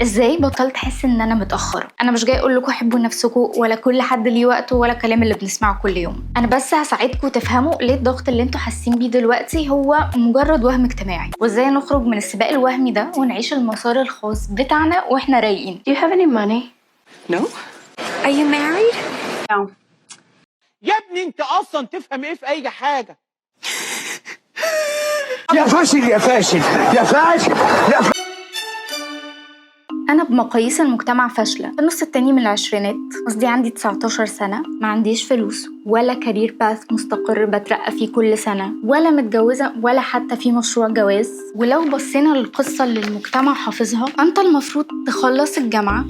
ازاي بطلت احس ان انا متاخره؟ انا مش جاي اقول لكم حبوا نفسكم ولا كل حد ليه وقته ولا الكلام اللي بنسمعه كل يوم. انا بس هساعدكم تفهموا ليه الضغط اللي انتوا حاسين بيه دلوقتي هو مجرد وهم اجتماعي، وازاي نخرج من السباق الوهمي ده ونعيش المسار الخاص بتاعنا واحنا رايقين. Do you have any money? No. Are you married? No. يا ابني انت اصلا تفهم ايه في اي حاجه؟ يا فاشل يا فاشل يا فاشل يا فاشل. أنا بمقاييس المجتمع فاشلة في النص التاني من العشرينات، قصدي عندي 19 سنة، ما عنديش فلوس ولا كارير باث مستقر بترقى فيه كل سنة، ولا متجوزة ولا حتى في مشروع جواز. ولو بصينا للقصة اللي المجتمع حافظها، أنت المفروض تخلص الجامعة،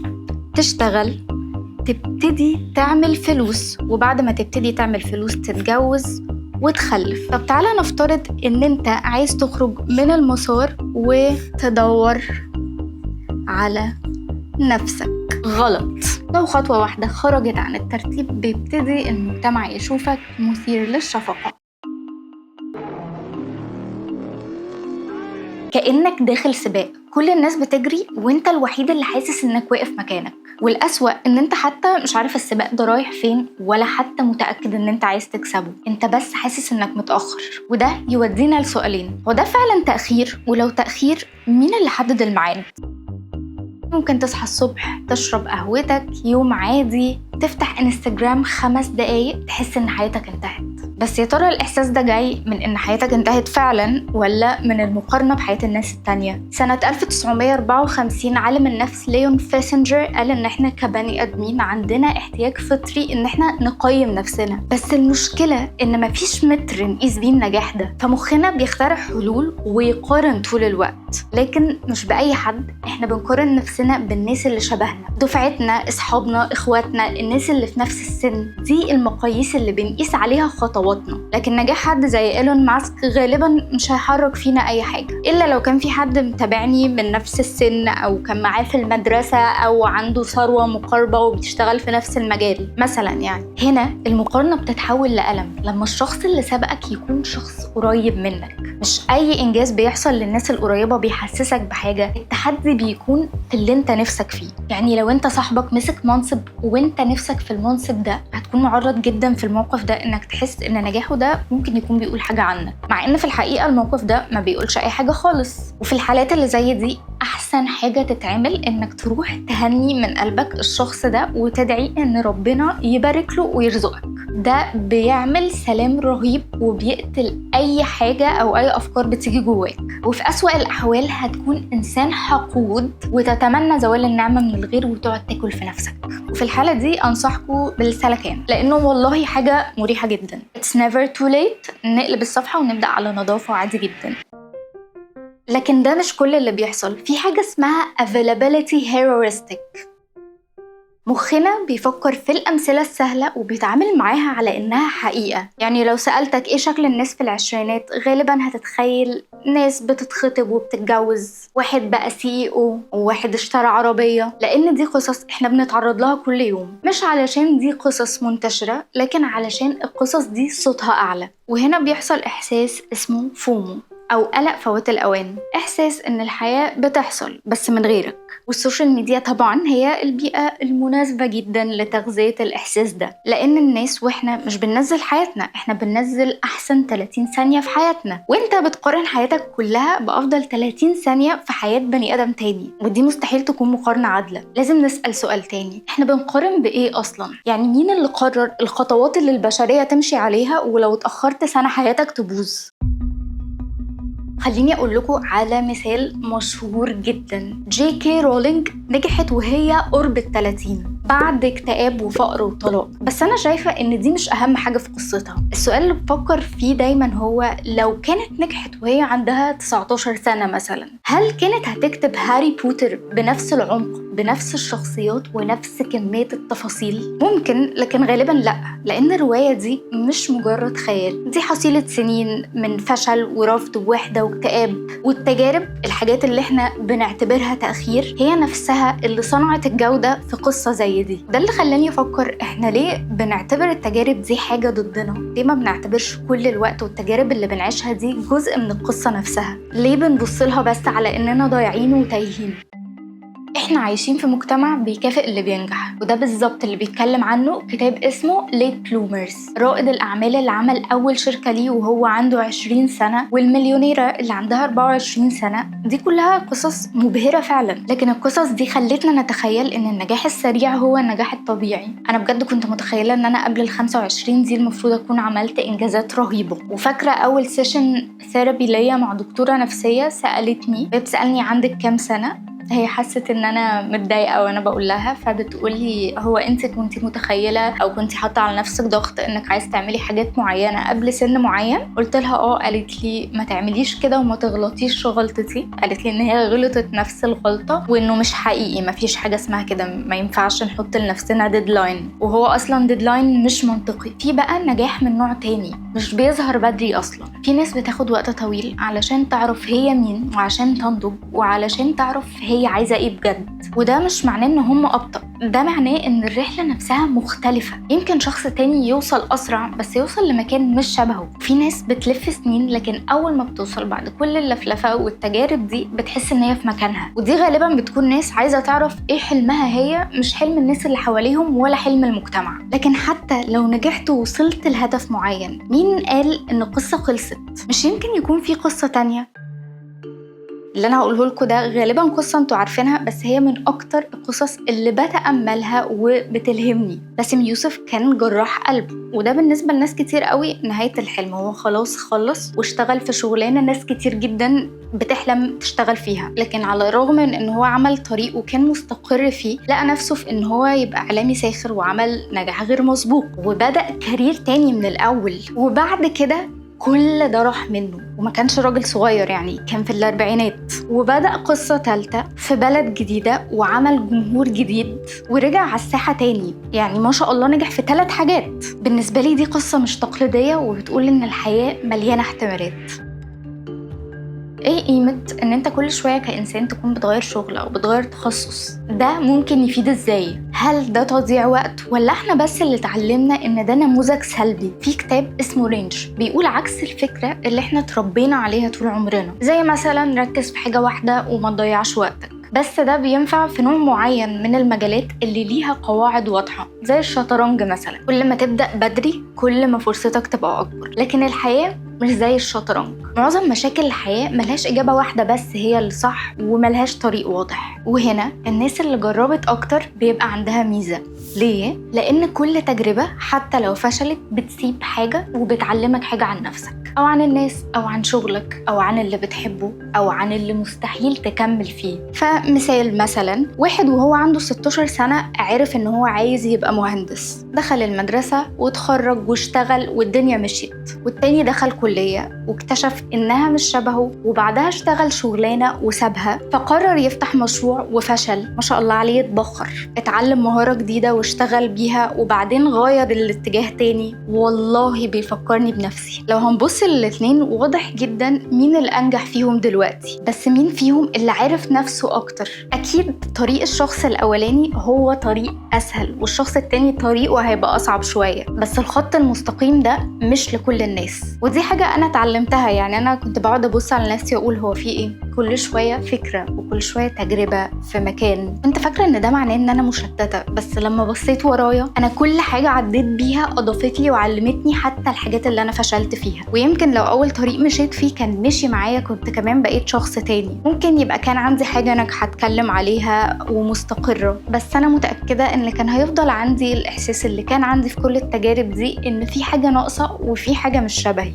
تشتغل، تبتدي تعمل فلوس، وبعد ما تبتدي تعمل فلوس تتجوز وتخلف. طب تعالى نفترض إن أنت عايز تخرج من المسار وتدور على نفسك. غلط. لو خطوة واحدة خرجت عن الترتيب بيبتدي المجتمع يشوفك مثير للشفقة، كأنك داخل سباق، كل الناس بتجري وانت الوحيد اللي حاسس انك واقف مكانك. والأسوأ ان انت حتى مش عارف السباق ده رايح فين، ولا حتى متأكد ان انت عايز تكسبه، انت بس حاسس انك متأخر. وده يودينا لسؤالين: هو ده فعلا تأخير؟ ولو تأخير، مين اللي حدد الميعاد؟ ممكن تصحى الصبح تشرب قهوتك يوم عادي، تفتح انستجرام 5 دقايق تحس ان حياتك انتهت. بس يا ترى الاحساس ده جاي من ان حياتك انتهت فعلا ولا من المقارنة بحياة الناس التانية؟ سنة 1954 عالم النفس ليون فيسنجر قال ان احنا كبني ادمين عندنا احتياج فطري ان احنا نقيم نفسنا، بس المشكلة ان مفيش متر نقيس بيه النجاح ده، فمخنا بيخترع حلول ويقارن طول الوقت. لكن مش بأي حد، احنا بنقارن نفسنا بالناس اللي شبهنا، دفعتنا، اصحابنا، اخواتنا، الناس اللي في نفس السن. دي المقاييس اللي بنقيس عليها خطواتنا. لكن نجاح حد زي إيلون ماسك غالبا مش هيحرك فينا اي حاجة، الا لو كان في حد متابعني من نفس السن، او كان معاه في المدرسة، او عنده ثروة مقاربة وبيشتغل في نفس المجال مثلا. يعني هنا المقارنة بتتحول لألم لما الشخص اللي سبقك يكون شخص قريب منك. مش اي انجاز بيحصل للناس القريبة بيحسسك بحاجة، التحدي بيكون في اللي انت نفسك فيه. يعني لو انت صاحبك مسك منصب وانت نفسك في المنصب ده، هتكون معرض جدا في الموقف ده انك تحس ان نجاحه ده ممكن يكون بيقول حاجة عنك، مع ان في الحقيقة الموقف ده ما بيقولش اي حاجة خالص. وفي الحالات اللي زي دي احسن حاجة تتعمل انك تروح تهني من قلبك الشخص ده وتدعي ان ربنا يبارك له ويرزقك. ده بيعمل سلام رهيب وبيقتل اي حاجة او اي افكار بتيجي جواك. وفي اسوأ الاحوال هتكون انسان حقود وتتمنى زوال النعمة من الغير وتقعد تاكل في نفسك. وفي الحالة دي انصحكم بالسلكان، لانه والله حاجة مريحة جدا. It's never too late. نقلب الصفحة ونبدأ على نظافة عادي جدا. لكن ده مش كل اللي بيحصل. في حاجة اسمها availability heuristic. مخنا بيفكر في الأمثلة السهلة وبيتعامل معاها على إنها حقيقة. يعني لو سألتك إيه شكل الناس في العشرينات، غالباً هتتخيل ناس بتتخطب وبتتجوز، واحد بقى CEO، وواحد اشترى عربية. لأن دي قصص إحنا بنتعرض لها كل يوم، مش علشان دي قصص منتشرة، لكن علشان القصص دي صوتها أعلى. وهنا بيحصل إحساس اسمه فومو، أو قلق فوات الأوان. إحساس إن الحياة بتحصل بس من غيرك. والسوشيال ميديا طبعاً هي البيئة المناسبة جداً لتغذية الإحساس ده، لأن الناس وإحنا مش بننزل حياتنا، إحنا بننزل أحسن 30 ثانية في حياتنا، وإنت بتقارن حياتك كلها بأفضل 30 ثانية في حياة بني آدم تاني. ودي مستحيل تكون مقارنة عادلة. لازم نسأل سؤال تاني: إحنا بنقارن بإيه أصلاً؟ يعني مين اللي قرر الخطوات اللي البشرية تمشي عليها ولو اتأخرت سنة حياتك تبوظ؟ خليني أقول لكم على مثال مشهور جدا. جي كي رولينج نجحت وهي قرب ال30 بعد اكتئاب وفقر وطلاق. بس أنا شايفة إن دي مش أهم حاجة في قصتها. السؤال اللي بفكر فيه دايما هو: لو كانت نجحت وهي عندها 19 سنة مثلا، هل كانت هتكتب هاري بوتر بنفس العمق، بنفس الشخصيات ونفس كمية التفاصيل؟ ممكن، لكن غالبا لأ، لأن الرواية دي مش مجرد خيال، دي حصيلة سنين من فشل ورفض ووحدة واكتئاب. والتجارب، الحاجات اللي احنا بنعتبرها تأخير، هي نفسها اللي صنعت الجودة في قصة زي دي. ده اللي خلاني أفكر: احنا ليه بنعتبر التجارب دي حاجة ضدنا؟ ليه ما بنعتبرش كل الوقت والتجارب اللي بنعيشها دي جزء من القصة نفسها؟ ليه بنبصلها بس على إننا ضايعين وتايهين؟ احنا عايشين في مجتمع بيكافئ اللي بينجح، وده بالظبط اللي بيتكلم عنه كتاب اسمه ليت بلومرز. رائد الأعمال اللي عمل أول شركة ليه وهو عنده 20 سنة، والمليونيرة اللي عندها 24 سنة، دي كلها قصص مبهرة فعلا. لكن القصص دي خلتنا نتخيل إن النجاح السريع هو النجاح الطبيعي. أنا بجد كنت متخيلة إن أنا قبل ال25 دي المفروض أكون عملت إنجازات رهيبة. وفاكرة أول سيشن ثيرابي ليا مع دكتورة نفسية سألتني، بتسألني عندك كام سنة؟ هي حست ان انا متضايقه وانا بقول لها، فبتقولي هو انت كنتي متخيله او كنتي حاطه على نفسك ضغط انك عايز تعملي حاجات معينه قبل سن معين؟ قلت لها قالت لي ما تعمليش كده وما تغلطيش غلطتي. قالت لي ان هي غلطت نفس الغلطه وانه مش حقيقي، ما فيش حاجه اسمها كده، ما ينفعش نحط لنفسنا ديدلاين، وهو اصلا ديدلاين مش منطقي. في بقى النجاح من نوع تاني مش بيظهر بدري اصلا. في ناس بتاخد وقت طويل علشان تعرف هي مين، وعشان تنضج، وعلشان تعرف هي عايزة ايه بجد. وده مش معناه ان هم ابطأ، ده معناه ان الرحلة نفسها مختلفة. يمكن شخص تاني يوصل اسرع بس يوصل لمكان مش شبهه. في ناس بتلف سنين لكن اول ما بتوصل بعد كل اللفلفة والتجارب دي بتحس ان هي في مكانها. ودي غالبا بتكون ناس عايزة تعرف ايه حلمها هي، مش حلم الناس اللي حواليهم ولا حلم المجتمع. لكن حتى لو نجحت ووصلت لهدف معين، مين قال ان القصة خلصت؟ مش يمكن يكون في قصة تانية؟ اللي انا هقوله لكم ده غالبا قصه انتوا عارفينها، بس هي من اكتر القصص اللي بتاملها وبتلهمني. باسم يوسف كان جراح قلب، وده بالنسبه لناس كتير قوي نهايه الحلم. هو خلاص خلص واشتغل في شغلانه ناس كتير جدا بتحلم تشتغل فيها، لكن على الرغم من ان هو عمل طريق وكان مستقر فيه، لقى نفسه في ان هو يبقى اعلامي ساخر وعمل نجاح غير مسبوق، وبدا كارير تاني من الاول. وبعد كده كل ده راح منه، وما كانش راجل صغير، يعني كان في الأربعينات، وبدأ قصة تالتة في بلد جديدة وعمل جمهور جديد ورجع على الساحة تاني. يعني ما شاء الله نجح في 3 حاجات. بالنسبة لي دي قصة مش تقليدية وبتقول إن الحياة مليانة احتمالات. ايه قيمة ان انت كل شوية كإنسان تكون بتغير شغل او بتغير تخصص؟ ده ممكن يفيد ازاي؟ هل ده تضييع وقت ولا احنا بس اللي اتعلمنا ان ده نموذج سلبي؟ في كتاب اسمه رينج بيقول عكس الفكرة اللي احنا اتربينا عليها طول عمرنا، زي مثلا ركز في حاجة واحدة وما تضيعش وقتك. بس ده بينفع في نوع معين من المجالات اللي ليها قواعد واضحة، زي الشطرنج مثلا. كل ما تبدأ بدري كل ما فرصتك تبقى أكبر. لكن الحياة مش زي الشطرنج. معظم مشاكل الحياة ملهاش إجابة واحدة بس هي اللي صح، وملهاش طريق واضح. وهنا الناس اللي جربت أكتر بيبقى عندها ميزة. ليه؟ لأن كل تجربة حتى لو فشلت بتسيب حاجة وبتعلمك حاجة عن نفسك، أو عن الناس، أو عن شغلك، أو عن اللي بتحبه، أو عن اللي مستحيل تكمل فيه. فمثال مثلا، واحد وهو عنده 16 سنة عرف إن هو عايز يبقى مهندس، دخل المدرسة وتخرج واشتغل والدنيا مشيت. والتاني دخل كلية واكتشف إنها مش شبهه، وبعدها اشتغل شغلانة وسابها، فقرر يفتح مشروع وفشل، ما شاء الله عليه اتبخر، اتعلم مهارة جديدة واشتغل بيها، وبعدين غير الاتجاه تاني. والله بيفكرني بنفسي. لو هنبص للاتنين واضح جدا مين اللي أنجح فيهم دلوقتي، بس مين فيهم اللي عارف نفسه أكتر؟ أكيد طريق الشخص الأولاني هو طريق أسهل، والشخص التاني طريقه هيبقى أصعب شوية، بس الخط المستقيم ده مش لكل الناس. ودي حاجة أنا اتعلمتها. يعني أنا كنت بقعد أبص على نفسي وأقول هو في إيه؟ كل شوية فكرة وكل شوية تجربة في مكان. كنت فاكرة إن ده معناه إن أنا مشتتة، بس لما بصيت ورايا أنا كل حاجة عديت بيها أضافت لي وعلمتني، حتى الحاجات اللي أنا فشلت فيها. ويمكن لو أول طريق مشيت فيه كان مشي معايا كنت كمان بقيت شخص تاني. ممكن يبقى كان عندي حاجة ناجحة أتكلم عليها ومستقرة، بس أنا متأكدة إن كان هيفضل عندي الإحساس اللي كان عندي في كل التجارب دي، إن في حاجة ناقصة وفي حاجة مش شبهي.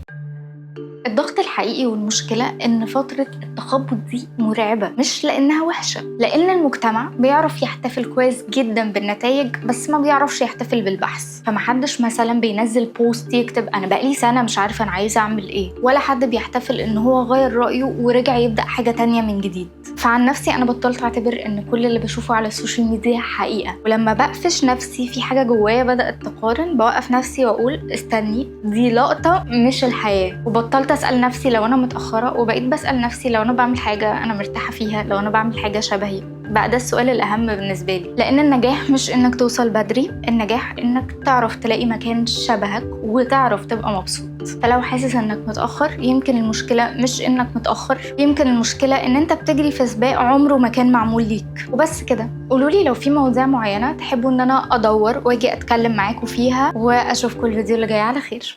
الضغط الحقيقي والمشكلة إن فترة التخبط دي مرعبة، مش لأنها وحشة، لأن المجتمع بيعرف يحتفل كويس جدا بالنتائج بس ما بيعرفش يحتفل بالبحث. فمحدش مثلا بينزل بوست يكتب أنا بقالي سنة مش عارفة أنا عايزة أعمل إيه، ولا حد بيحتفل إن هو غير رأيه ورجع يبدأ حاجة تانية من جديد. فعن نفسي أنا بطلت أعتبر إن كل اللي بشوفه على السوشيال ميديا حقيقة، ولما بقفش نفسي في حاجة جوايا بدأت تقارن، بوقف نفسي وأقول استني، دي لقطة مش الحياة. وبطلت أسأل نفسي لو أنا متأخرة، وبقيت بسأل نفسي لو أنا بعمل حاجة أنا مرتاحة فيها، لو أنا بعمل حاجة شبهي. بقى ده السؤال الأهم بالنسبة لي، لأن النجاح مش إنك توصل بدري، النجاح إنك تعرف تلاقي مكان شبهك وتعرف تبقى مبسوط. فلو حاسس إنك متأخر، يمكن المشكلة مش إنك متأخر، يمكن المشكلة إن أنت بتجري في سباق عمره ما كان معمول ليك. وبس كده. قولولي لو في مواضيع معينة تحبوا إن أنا أدور وأجي أتكلم معاكم فيها، وأشوفكم الفيديو اللي جاي على خير.